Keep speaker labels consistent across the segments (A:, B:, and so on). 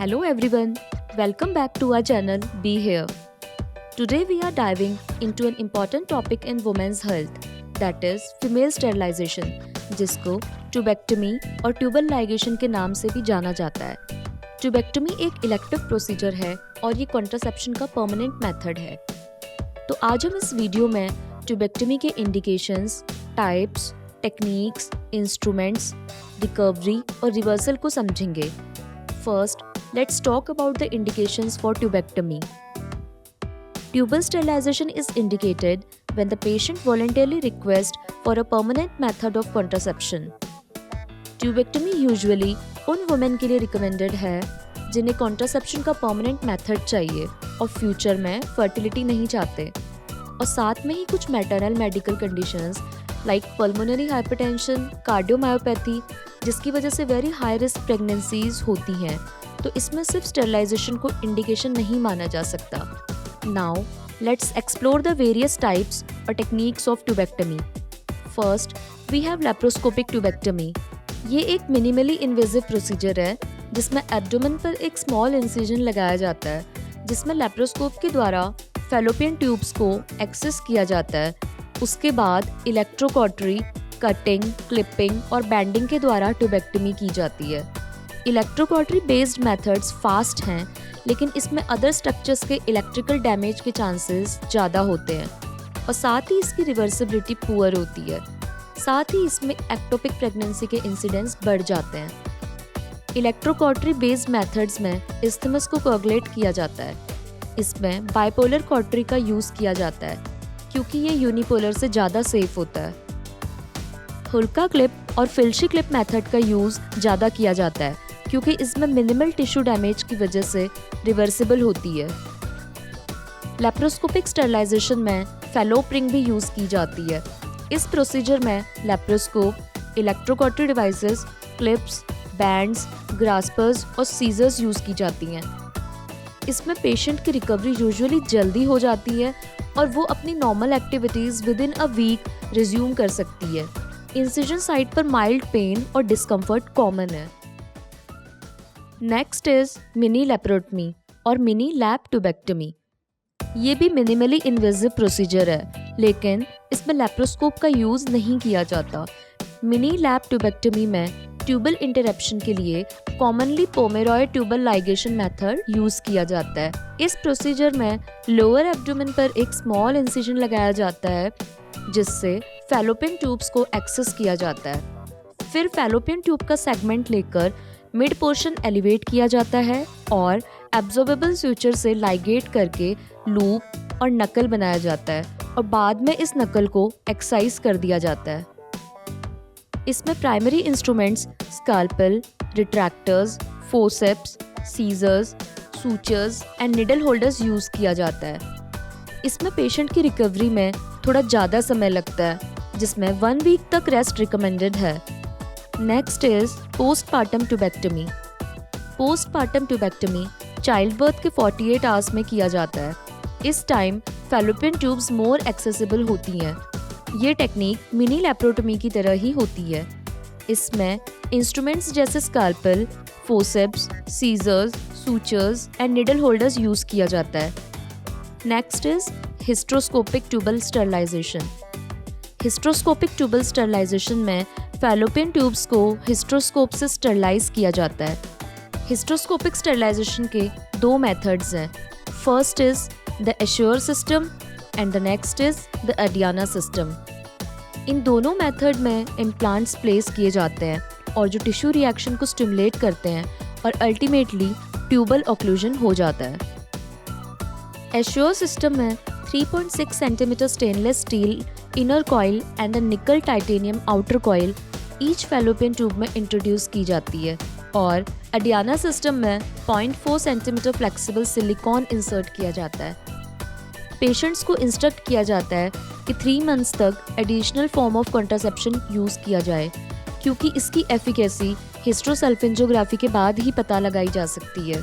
A: Hello everyone, welcome back to our channel Be Here. Today we are diving into an important topic in women's health, that is female sterilization, जिसको tubectomy और tubal ligation के नाम से भी जाना जाता है. ट्यूबेक्टमी एक इलेक्टिव प्रोसीजर है और ये कॉन्ट्रासेप्शन का परमानेंट मेथड है. तो आज हम इस वीडियो में ट्यूबेक्टमी के indications, types, techniques, instruments, recovery और रिवर्सल को समझेंगे. First, let's talk about the indications for tubectomy. Tubal sterilization is indicated when the patient voluntarily requests for a permanent method of contraception. Tubectomy usually उन women के लिए recommended है जिन्हें contraception का permanent method चाहिए और फ्यूचर में fertility नहीं चाहते, और साथ में ही कुछ maternal medical conditions like pulmonary hypertension, cardiomyopathy, जिसकी वजह से वेरी हाई रिस्क प्रेगनेंसीज होती हैं, तो इसमें सिर्फ स्टेरिलाइजेशन को इंडिकेशन नहीं माना जा सकता. Now let's explore the various types और techniques of tubectomy. First we have laparoscopic tubectomy. ये एक मिनिमली इन्वेजिव प्रोसीजर है जिसमें एब्डोमेन पर एक स्मॉल इंसिजन लगाया जाता है, जिसमें लेप्रोस्कोप के द्वारा फैलोपियन ट्यूब्स को एक्सेस किया जाता है. उसके बाद इलेक्ट्रोकॉटरी, कटिंग, क्लिपिंग और बैंडिंग के द्वारा ट्यूबेक्टमी की जाती है. इलेक्ट्रोकॉटरी बेस्ड मेथड्स फास्ट हैं, लेकिन इसमें अदर स्ट्रक्चर्स के इलेक्ट्रिकल डैमेज के चांसेस ज़्यादा होते हैं और साथ ही इसकी रिवर्सिबिलिटी पुअर होती है. साथ ही इसमें एक्टोपिक प्रेगनेंसी के इंसिडेंट्स बढ़ जाते हैं. इलेक्ट्रोकॉटरी बेस्ड मेथड्स में इस्थमस को कोगुलेट किया जाता है. इसमें बाइपोलर कॉटरी का यूज़ किया जाता है क्योंकि ये यूनिपोलर से ज़्यादा सेफ होता है. हुल्का क्लिप और फिल्शी क्लिप मेथड का यूज़ ज़्यादा किया जाता है क्योंकि इसमें मिनिमल टिश्यू डैमेज की वजह से रिवर्सिबल होती है. लेप्रोस्कोपिक स्टेरिलाइजेशन में फैलोप रिंग भी यूज़ की जाती है. इस प्रोसीजर में laparoscope, electrocautery devices, clips, bands, graspers और सीजर्स यूज़ की जाती हैं. इसमें पेशेंट की रिकवरी यूजुअली जल्दी हो जाती है और वो अपनी normal activities within a week resume कर सकती है. इंसिजन साइट पर माइल्ड पेन और डिस्कम्फर्ट कॉमन है. नेक्स्ट इज मिनी लेप्रोटमी और मिनी लैप ट्यूबेक्टमी. ये भी मिनिमली इन्वेजिव प्रोसीजर है, लेकिन इसमें लेप्रोस्कोप का यूज़ नहीं किया जाता. मिनी लैप ट्यूबेक्टमी में ट्यूबल इंटरप्शन के लिए commonly Pomeroy tubal ligation method use किया जाता है. इस प्रोसीजर में लोअर एब्डोमेन पर एक स्मॉल इंसिजन लगाया जाता है जिससे फैलोपियन ट्यूब्स को एक्सेस किया जाता है. फिर फैलोपियन ट्यूब का सेगमेंट लेकर मिड पोर्शन एलिवेट किया जाता है और एब्जॉर्बेबल सूचर से लाइगेट करके लूप और नकल बनाया जाता है और बाद में इस नकल को एक्साइज कर दिया जाता है. इसमें primary instruments scalpel, retractors, forceps, scissors, sutures and needle holders use किया जाता है. इसमें पेशेंट की रिकवरी में थोड़ा ज़्यादा समय लगता है, जिसमें 1 वीक तक रेस्ट रिकमेंडेड है. Next is postpartum tubectomy. Postpartum tubectomy child birth के 48 आवर्स में किया जाता है. इस time fallopian tubes more accessible होती हैं. ये टेक्निक मिनी लेप्रोटमी की तरह ही होती है. इसमें इंस्ट्रूमेंट्स जैसे scalpel, forceps, scissors, sutures and needle holders use किया जाता है. Next is hysteroscopic tubal sterilisation. Hysteroscopic tubal sterilisation में फैलोपियन ट्यूब्स को हिस्ट्रोस्कोप से स्टेरिलाइज किया जाता है. हिस्ट्रोस्कोपिक स्टेरिलाइजेशन के 2 मेथड्स हैं. First is the Essure system and the next is the Adiana system. इन दोनों मेथड में इम्प्लांट्स प्लेस किए जाते हैं और जो टिश्यू रिएक्शन को स्टिमुलेट करते हैं और अल्टीमेटली ट्यूबल ऑक्लूजन हो जाता है. एश्योर सिस्टम में 3.6 centimetre stainless steel inner coil and the nickel titanium outer coil each fallopian tube में इंट्रोड्यूस की जाती है, और एडियाना सिस्टम में 0.4 सेंटीमीटर फ्लेक्सिबल सिलिकॉन इंसर्ट किया जाता है. पेशेंट्स को इंस्ट्रक्ट किया जाता है कि 3 मंथ्स तक additional form of contraception use किया जाए क्योंकि इसकी एफिकेसी हिस्ट्रोसल्फिंजोग्राफी के बाद ही पता लगाई जा सकती है.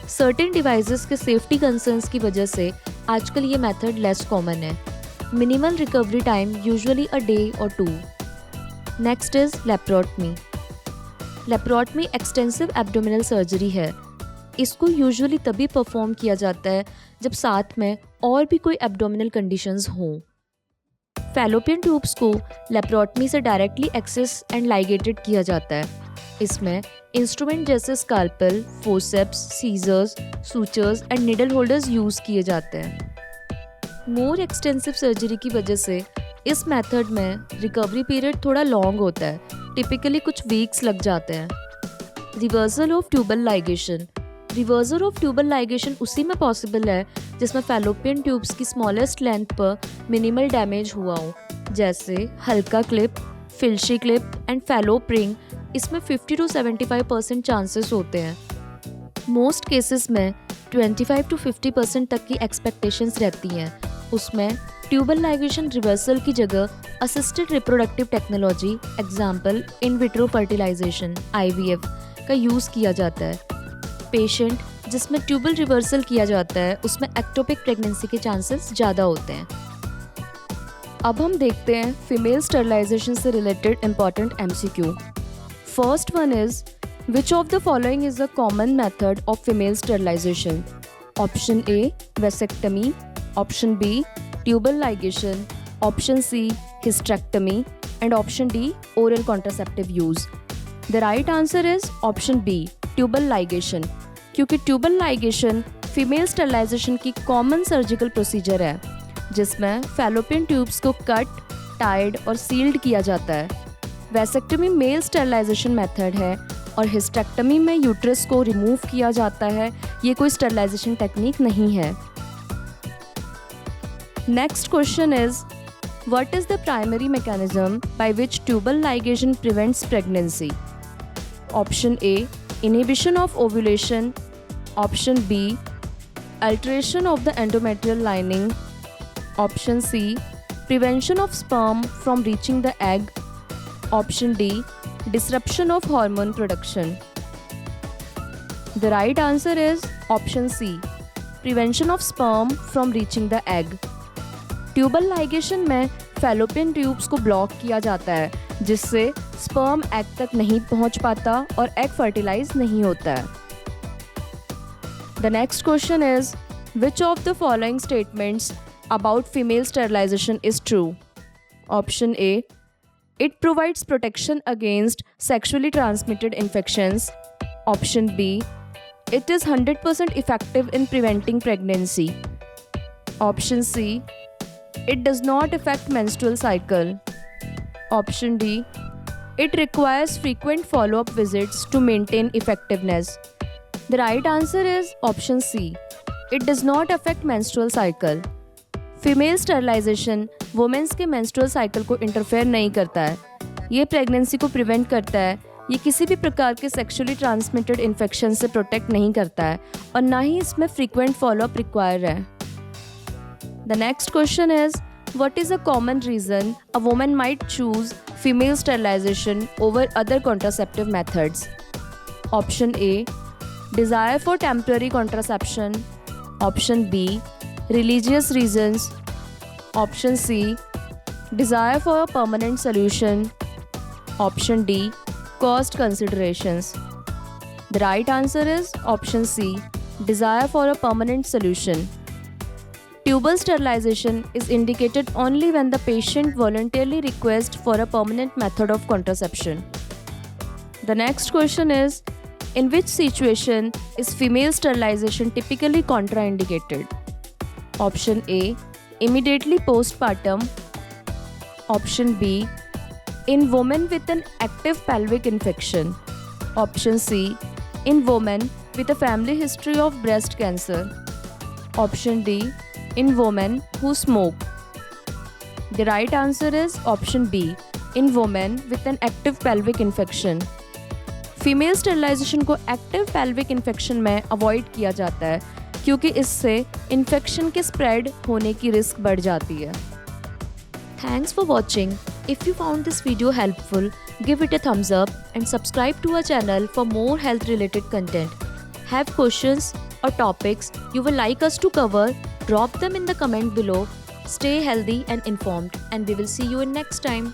A: सर्टेन डिवाइसेस के सेफ्टी कंसर्न्स की वजह से आजकल ये मेथड लेस कॉमन है. Minimal recovery time usually a day और 2. Next is laparotomy. Laparotomy extensive abdominal surgery है। इसको यूजुअली तभी परफॉर्म किया जाता है जब साथ में और भी कोई एब्डोमिनल कंडीशंस हों। फैलोपियन ट्यूब्स को लेप्रोटमी से डायरेक्टली एक्सेस एंड लाइगेटेड किया जाता है। इसमें इंस्ट्रूमेंट जैसे scalpel, forceps, scissors, sutures and needle holders use किए जाते हैं। मोर एक्सटेंसिव सर्जरी की वजह से इस मेथड में रिकवरी पीरियड थोड़ा लॉन्ग होता है, टिपिकली कुछ वीक्स लग जाते हैं। Reversal of tubal ligation. Reversal of tubal ligation उसी में पॉसिबल है जिसमें फैलोपियन ट्यूब्स की स्मॉलेस्ट लेंथ पर मिनिमल डैमेज हुआ हो, जैसे हल्का clip, Filshie clip and Falope ring. इसमें 50 to 75% चांसेस होते हैं। मोस्ट केसेस में 25 to 50% तक की एक्सपेक्टेशंस रहती हैं। उसमें ट्यूबल लाइगेशन रिवर्सल की जगह assisted reproductive technology, example in vitro fertilization (IVF) का यूज़ किया जाता है। पेशेंट जिसमें ट्यूबल रिवर्सल किया जाता है उसमें एक्टोपिक प्रेगनेंसी के चांसेस ज़्यादा होते हैं। अब हम देखते हैं फीमेल स्टरलाइजेशन से related important MCQ। First one is which of the following is a common method of female sterilisation? Option A vasectomy, option B tubal ligation, option C hysterectomy and option D oral contraceptive use. The right answer is option B tubal ligation, क्योंकि tubal ligation female sterilization की common surgical procedure है जिसमें fallopian tubes को cut, tied और sealed किया जाता है। Vasectomy mail sterilization method है और हिस्टेक्टमी में यूट्रस को रिमूव किया जाता है। ये कोई स्टरलाइजेशन टेक्निक नहीं है। Next question is what is the primary mechanism by which tubal ligation prevents pregnancy? Option A inhibition of ovulation, option B alteration of the endometrial lining, option C prevention of sperm from reaching the egg, option D disruption of hormone production. The right answer is option C prevention of sperm from reaching the egg. Tubal ligation में fallopian tubes को block किया जाता है जिससे sperm egg तक नहीं पहुंच पाता और एग फर्टिलाइज नहीं होता है। The next question is which of the following statements about female sterilization is true? Option A it provides protection against sexually transmitted infections, option B it is 100% effective in preventing pregnancy, option C it does not affect menstrual cycle, option D it requires frequent follow-up visits to maintain effectiveness. The right answer is option C it does not affect menstrual cycle. Female sterilization women's के menstrual cycle को interfere नहीं करता है। ये pregnancy को prevent करता है। ये किसी भी प्रकार के सेक्सुअली ट्रांसमिटेड इन्फेक्शन से प्रोटेक्ट नहीं करता है और ना ही इसमें फ्रीक्वेंट फॉलोअप रिक्वायर है। The next question is, what is a common reason a woman might choose female sterilization over other contraceptive methods? Option A, desire for temporary contraception. Option B, religious reasons. Option C, desire for a permanent solution. Option D, cost considerations. The right answer is option C, desire for a permanent solution. Tubal sterilization is indicated only when the patient voluntarily requests for a permanent method of contraception. The next question is, in which situation is female sterilization typically contraindicated? Option A, immediately postpartum. Option B, in women with an active pelvic infection. Option C, in women with a family history of breast cancer. Option D, in women who smoke. The right answer is option B, in women with an active pelvic infection. Female sterilization को active pelvic infection में avoid किया जाता है क्योंकि इससे infection के spread होने की रिस्क बढ़ जाती है। Thanks for watching. If you found this video helpful, give it a thumbs up and subscribe to our channel for more health related content. Have questions or topics you would like us to cover? Drop them in the comment below. Stay healthy and informed, and we will see you in next time.